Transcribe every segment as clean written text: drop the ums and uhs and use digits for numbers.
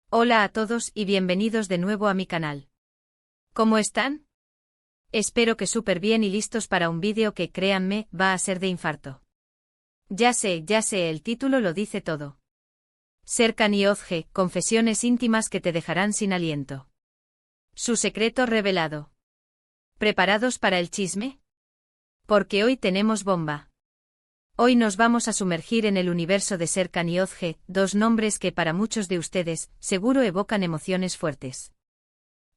Hola a todos y bienvenidos de nuevo a mi canal. ¿Cómo están? Espero que súper bien y listos para un vídeo que, créanme, va a ser de infarto. Ya sé, el título lo dice todo. Serkan y Özge, confesiones íntimas que te dejarán sin aliento. Su secreto revelado. ¿Preparados para el chisme? Porque hoy tenemos bomba. Hoy nos vamos a sumergir en el universo de Serkan y Özge, dos nombres que para muchos de ustedes, seguro evocan emociones fuertes.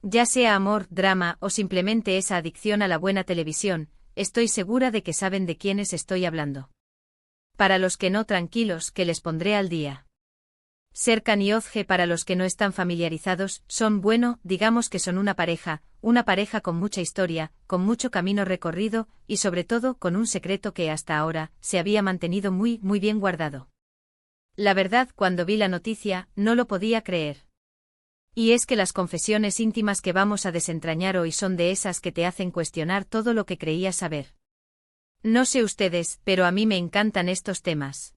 Ya sea amor, drama o simplemente esa adicción a la buena televisión, estoy segura de que saben de quiénes estoy hablando. Para los que no, tranquilos, que les pondré al día. Serkan y Özge, para los que no están familiarizados, digamos que son una pareja con mucha historia, con mucho camino recorrido, y sobre todo con un secreto que hasta ahora se había mantenido muy bien guardado. La verdad, cuando vi la noticia, no lo podía creer. Y es que las confesiones íntimas que vamos a desentrañar hoy son de esas que te hacen cuestionar todo lo que creías saber. No sé ustedes, pero a mí me encantan estos temas.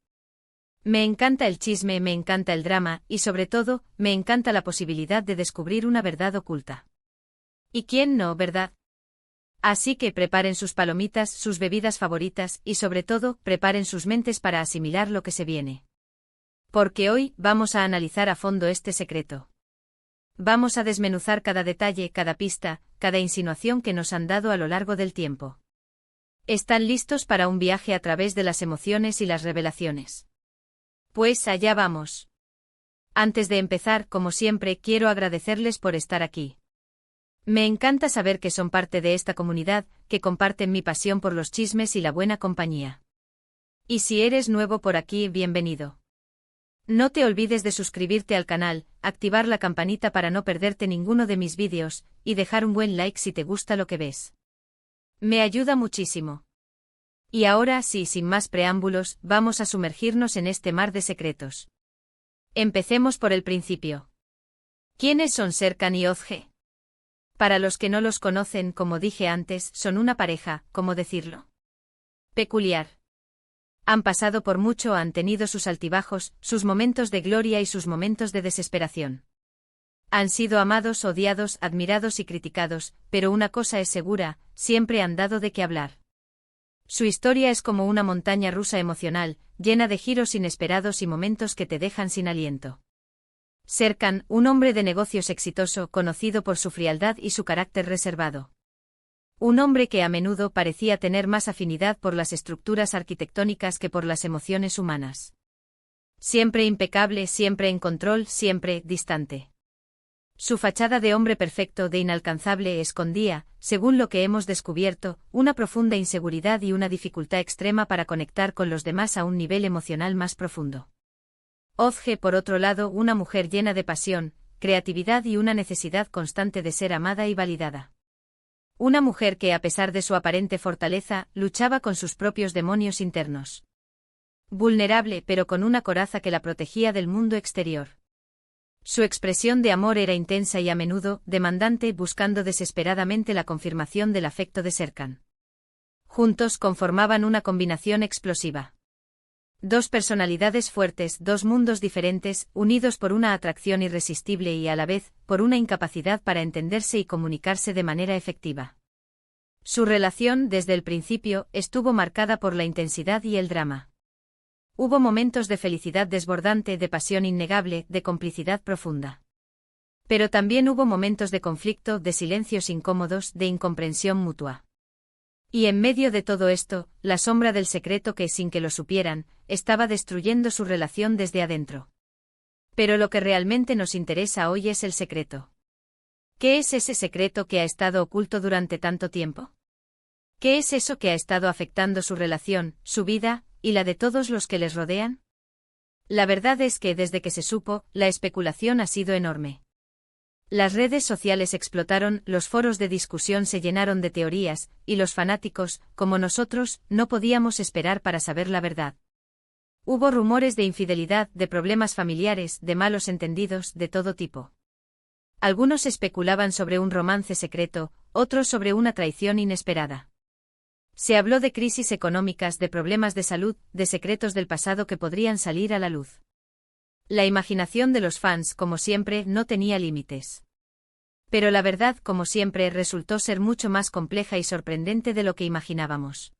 Me encanta el chisme, me encanta el drama, y sobre todo, me encanta la posibilidad de descubrir una verdad oculta. ¿Y quién no, verdad? Así que preparen sus palomitas, sus bebidas favoritas, y sobre todo, preparen sus mentes para asimilar lo que se viene. Porque hoy, vamos a analizar a fondo este secreto. Vamos a desmenuzar cada detalle, cada pista, cada insinuación que nos han dado a lo largo del tiempo. ¿Están listos para un viaje a través de las emociones y las revelaciones? Pues allá vamos. Antes de empezar, como siempre, quiero agradecerles por estar aquí. Me encanta saber que son parte de esta comunidad, que comparten mi pasión por los chismes y la buena compañía. Y si eres nuevo por aquí, bienvenido. No te olvides de suscribirte al canal, activar la campanita para no perderte ninguno de mis vídeos, y dejar un buen like si te gusta lo que ves. Me ayuda muchísimo. Y ahora sí, sin más preámbulos, vamos a sumergirnos en este mar de secretos. Empecemos por el principio. ¿Quiénes son Serkan y Özge? Para los que no los conocen, como dije antes, son una pareja, ¿cómo decirlo? Peculiar. Han pasado por mucho, han tenido sus altibajos, sus momentos de gloria y sus momentos de desesperación. Han sido amados, odiados, admirados y criticados, pero una cosa es segura, siempre han dado de qué hablar. Su historia es como una montaña rusa emocional, llena de giros inesperados y momentos que te dejan sin aliento. Serkan, un hombre de negocios exitoso, conocido por su frialdad y su carácter reservado. Un hombre que a menudo parecía tener más afinidad por las estructuras arquitectónicas que por las emociones humanas. Siempre impecable, siempre en control, siempre distante. Su fachada de hombre perfecto, de inalcanzable, escondía, según lo que hemos descubierto, una profunda inseguridad y una dificultad extrema para conectar con los demás a un nivel emocional más profundo. Özge, por otro lado, una mujer llena de pasión, creatividad y una necesidad constante de ser amada y validada. Una mujer que, a pesar de su aparente fortaleza, luchaba con sus propios demonios internos. Vulnerable, pero con una coraza que la protegía del mundo exterior. Su expresión de amor era intensa y a menudo demandante, buscando desesperadamente la confirmación del afecto de Serkan. Juntos conformaban una combinación explosiva. Dos personalidades fuertes, dos mundos diferentes, unidos por una atracción irresistible y a la vez, por una incapacidad para entenderse y comunicarse de manera efectiva. Su relación, desde el principio, estuvo marcada por la intensidad y el drama. Hubo momentos de felicidad desbordante, de pasión innegable, de complicidad profunda. Pero también hubo momentos de conflicto, de silencios incómodos, de incomprensión mutua. Y en medio de todo esto, la sombra del secreto que, sin que lo supieran, estaba destruyendo su relación desde adentro. Pero lo que realmente nos interesa hoy es el secreto. ¿Qué es ese secreto que ha estado oculto durante tanto tiempo? ¿Qué es eso que ha estado afectando su relación, su vida, y la de todos los que les rodean? La verdad es que desde que se supo, la especulación ha sido enorme. Las redes sociales explotaron, los foros de discusión se llenaron de teorías, y los fanáticos, como nosotros, no podíamos esperar para saber la verdad. Hubo rumores de infidelidad, de problemas familiares, de malos entendidos, de todo tipo. Algunos especulaban sobre un romance secreto, otros sobre una traición inesperada. Se habló de crisis económicas, de problemas de salud, de secretos del pasado que podrían salir a la luz. La imaginación de los fans, como siempre, no tenía límites. Pero la verdad, como siempre, resultó ser mucho más compleja y sorprendente de lo que imaginábamos.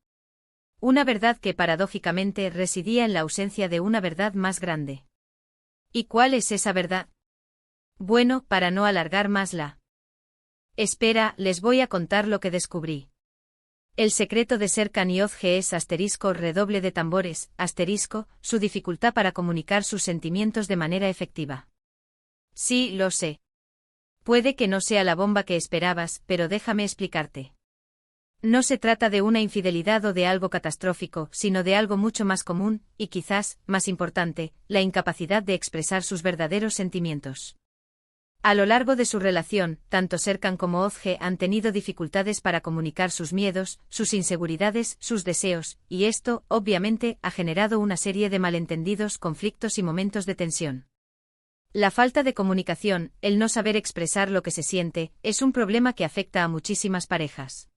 Una verdad que paradójicamente residía en la ausencia de una verdad más grande. ¿Y cuál es esa verdad? Bueno, para no alargar más la espera, les voy a contar lo que descubrí. El secreto de Serkan y Ozge es redoble de tambores, su dificultad para comunicar sus sentimientos de manera efectiva. Sí, lo sé. Puede que no sea la bomba que esperabas, pero déjame explicarte. No se trata de una infidelidad o de algo catastrófico, sino de algo mucho más común, y quizás, más importante, la incapacidad de expresar sus verdaderos sentimientos. A lo largo de su relación, tanto Serkan como Ozge han tenido dificultades para comunicar sus miedos, sus inseguridades, sus deseos, y esto, obviamente, ha generado una serie de malentendidos, conflictos y momentos de tensión. La falta de comunicación, el no saber expresar lo que se siente, es un problema que afecta a muchísimas parejas.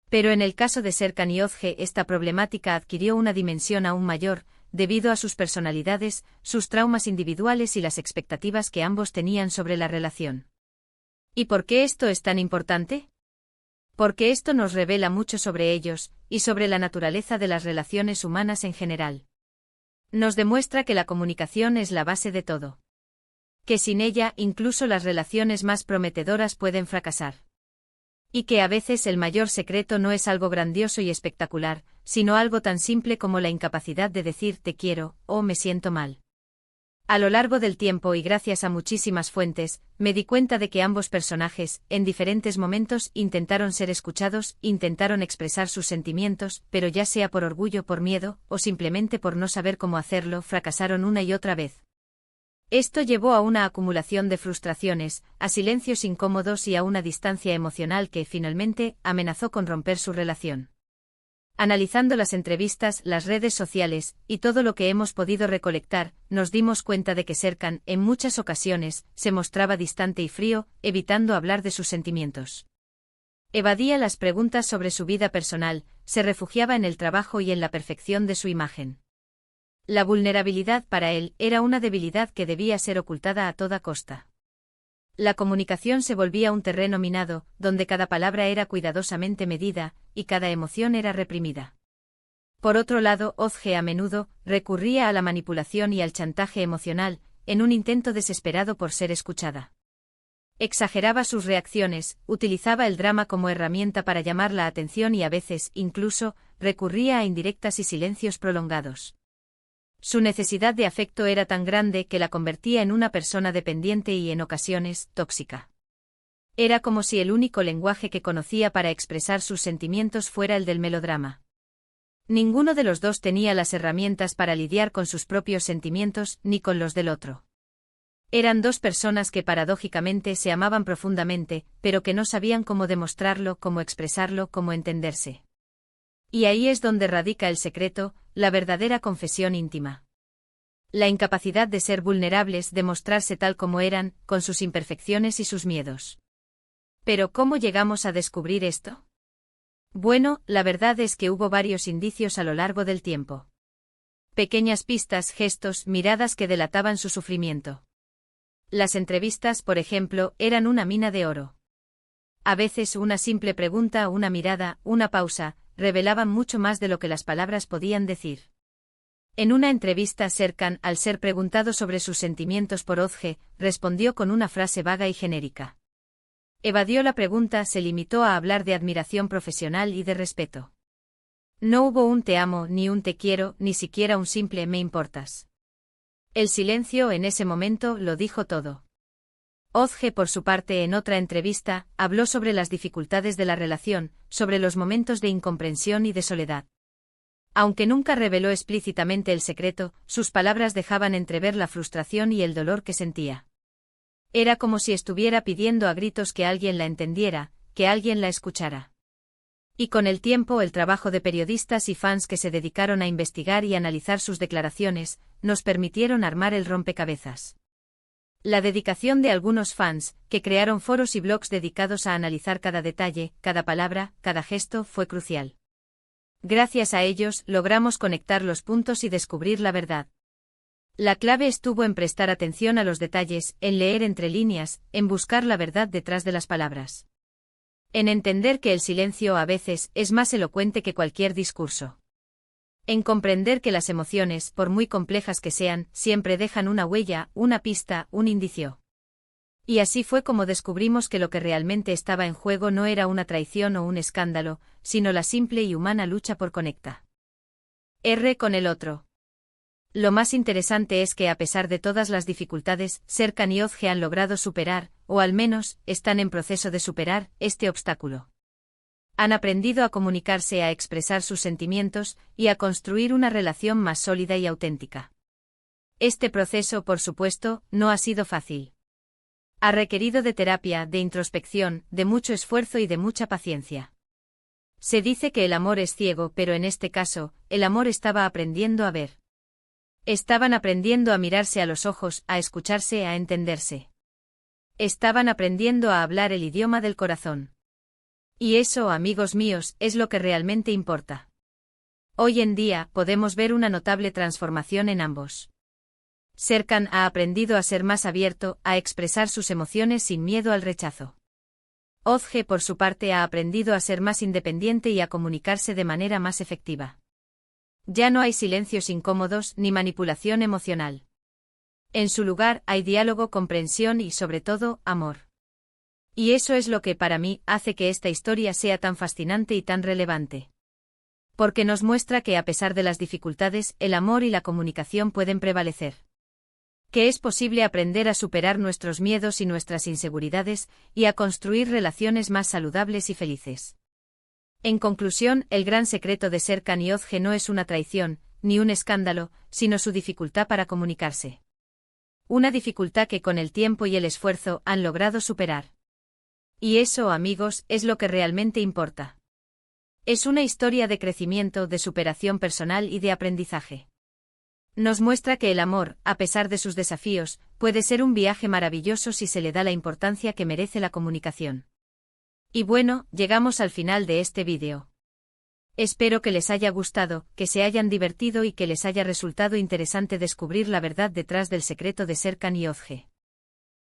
Pero en el caso de Serkan y Ozge esta problemática adquirió una dimensión aún mayor, debido a sus personalidades, sus traumas individuales y las expectativas que ambos tenían sobre la relación. ¿Y por qué esto es tan importante? Porque esto nos revela mucho sobre ellos, y sobre la naturaleza de las relaciones humanas en general. Nos demuestra que la comunicación es la base de todo. Que sin ella, incluso las relaciones más prometedoras pueden fracasar. Y que a veces el mayor secreto no es algo grandioso y espectacular, sino algo tan simple como la incapacidad de decir te quiero, o me siento mal. A lo largo del tiempo y gracias a muchísimas fuentes, me di cuenta de que ambos personajes, en diferentes momentos, intentaron ser escuchados, intentaron expresar sus sentimientos, pero ya sea por orgullo, por miedo, o simplemente por no saber cómo hacerlo, fracasaron una y otra vez. Esto llevó a una acumulación de frustraciones, a silencios incómodos y a una distancia emocional que, finalmente, amenazó con romper su relación. Analizando las entrevistas, las redes sociales, y todo lo que hemos podido recolectar, nos dimos cuenta de que Serkan, en muchas ocasiones, se mostraba distante y frío, evitando hablar de sus sentimientos. Evadía las preguntas sobre su vida personal, se refugiaba en el trabajo y en la perfección de su imagen. La vulnerabilidad para él era una debilidad que debía ser ocultada a toda costa. La comunicación se volvía un terreno minado, donde cada palabra era cuidadosamente medida, y cada emoción era reprimida. Por otro lado, Ozge a menudo recurría a la manipulación y al chantaje emocional, en un intento desesperado por ser escuchada. Exageraba sus reacciones, utilizaba el drama como herramienta para llamar la atención y a veces, incluso, recurría a indirectas y silencios prolongados. Su necesidad de afecto era tan grande que la convertía en una persona dependiente y, en ocasiones, tóxica. Era como si el único lenguaje que conocía para expresar sus sentimientos fuera el del melodrama. Ninguno de los dos tenía las herramientas para lidiar con sus propios sentimientos ni con los del otro. Eran dos personas que paradójicamente se amaban profundamente, pero que no sabían cómo demostrarlo, cómo expresarlo, cómo entenderse. Y ahí es donde radica el secreto, la verdadera confesión íntima. La incapacidad de ser vulnerables, de mostrarse tal como eran, con sus imperfecciones y sus miedos. ¿Pero cómo llegamos a descubrir esto? Bueno, la verdad es que hubo varios indicios a lo largo del tiempo. Pequeñas pistas, gestos, miradas que delataban su sufrimiento. Las entrevistas, por ejemplo, eran una mina de oro. A veces una simple pregunta, una mirada, una pausa, revelaban mucho más de lo que las palabras podían decir. En una entrevista, Serkan, al ser preguntado sobre sus sentimientos por Ozge, respondió con una frase vaga y genérica. Evadió la pregunta, se limitó a hablar de admiración profesional y de respeto. No hubo un te amo, ni un te quiero, ni siquiera un simple me importas. El silencio en ese momento lo dijo todo. Ozge, por su parte, en otra entrevista, habló sobre las dificultades de la relación, sobre los momentos de incomprensión y de soledad. Aunque nunca reveló explícitamente el secreto, sus palabras dejaban entrever la frustración y el dolor que sentía. Era como si estuviera pidiendo a gritos que alguien la entendiera, que alguien la escuchara. Y con el tiempo, el trabajo de periodistas y fans que se dedicaron a investigar y analizar sus declaraciones, nos permitieron armar el rompecabezas. La dedicación de algunos fans, que crearon foros y blogs dedicados a analizar cada detalle, cada palabra, cada gesto, fue crucial. Gracias a ellos, logramos conectar los puntos y descubrir la verdad. La clave estuvo en prestar atención a los detalles, en leer entre líneas, en buscar la verdad detrás de las palabras. En entender que el silencio a veces es más elocuente que cualquier discurso. En comprender que las emociones, por muy complejas que sean, siempre dejan una huella, una pista, un indicio. Y así fue como descubrimos que lo que realmente estaba en juego no era una traición o un escándalo, sino la simple y humana lucha por conectar con el otro. Lo más interesante es que a pesar de todas las dificultades, Serkan y Özge han logrado superar, o al menos, están en proceso de superar, este obstáculo. Han aprendido a comunicarse, a expresar sus sentimientos, y a construir una relación más sólida y auténtica. Este proceso, por supuesto, no ha sido fácil. Ha requerido de terapia, de introspección, de mucho esfuerzo y de mucha paciencia. Se dice que el amor es ciego, pero en este caso, el amor estaba aprendiendo a ver. Estaban aprendiendo a mirarse a los ojos, a escucharse, a entenderse. Estaban aprendiendo a hablar el idioma del corazón. Y eso, amigos míos, es lo que realmente importa. Hoy en día, podemos ver una notable transformación en ambos. Serkan ha aprendido a ser más abierto, a expresar sus emociones sin miedo al rechazo. Özge, por su parte, ha aprendido a ser más independiente y a comunicarse de manera más efectiva. Ya no hay silencios incómodos ni manipulación emocional. En su lugar, hay diálogo, comprensión y, sobre todo, amor. Y eso es lo que, para mí, hace que esta historia sea tan fascinante y tan relevante. Porque nos muestra que, a pesar de las dificultades, el amor y la comunicación pueden prevalecer. Que es posible aprender a superar nuestros miedos y nuestras inseguridades, y a construir relaciones más saludables y felices. En conclusión, el gran secreto de Serkan y Özge no es una traición, ni un escándalo, sino su dificultad para comunicarse. Una dificultad que con el tiempo y el esfuerzo han logrado superar. Y eso, amigos, es lo que realmente importa. Es una historia de crecimiento, de superación personal y de aprendizaje. Nos muestra que el amor, a pesar de sus desafíos, puede ser un viaje maravilloso si se le da la importancia que merece la comunicación. Y bueno, llegamos al final de este vídeo. Espero que les haya gustado, que se hayan divertido y que les haya resultado interesante descubrir la verdad detrás del secreto de Serkan y Özge.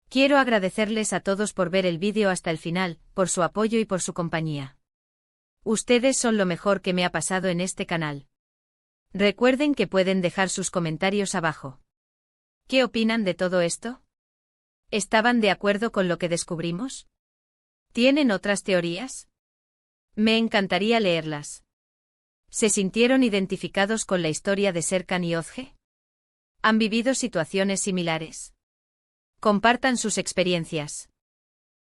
Quiero agradecerles a todos por ver el vídeo hasta el final, por su apoyo y por su compañía. Ustedes son lo mejor que me ha pasado en este canal. Recuerden que pueden dejar sus comentarios abajo. ¿Qué opinan de todo esto? ¿Estaban de acuerdo con lo que descubrimos? ¿Tienen otras teorías? Me encantaría leerlas. ¿Se sintieron identificados con la historia de Serkan y Özge? ¿Han vivido situaciones similares? Compartan sus experiencias.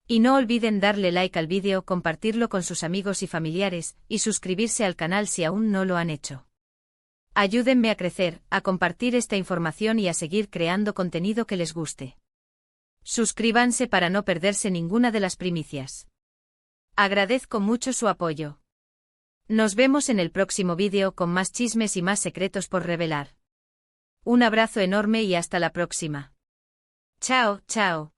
Y no olviden darle like al vídeo, compartirlo con sus amigos y familiares, y suscribirse al canal si aún no lo han hecho. Ayúdenme a crecer, a compartir esta información y a seguir creando contenido que les guste. Suscríbanse para no perderse ninguna de las primicias. Agradezco mucho su apoyo. Nos vemos en el próximo vídeo con más chismes y más secretos por revelar. Un abrazo enorme y hasta la próxima. Chao, chao.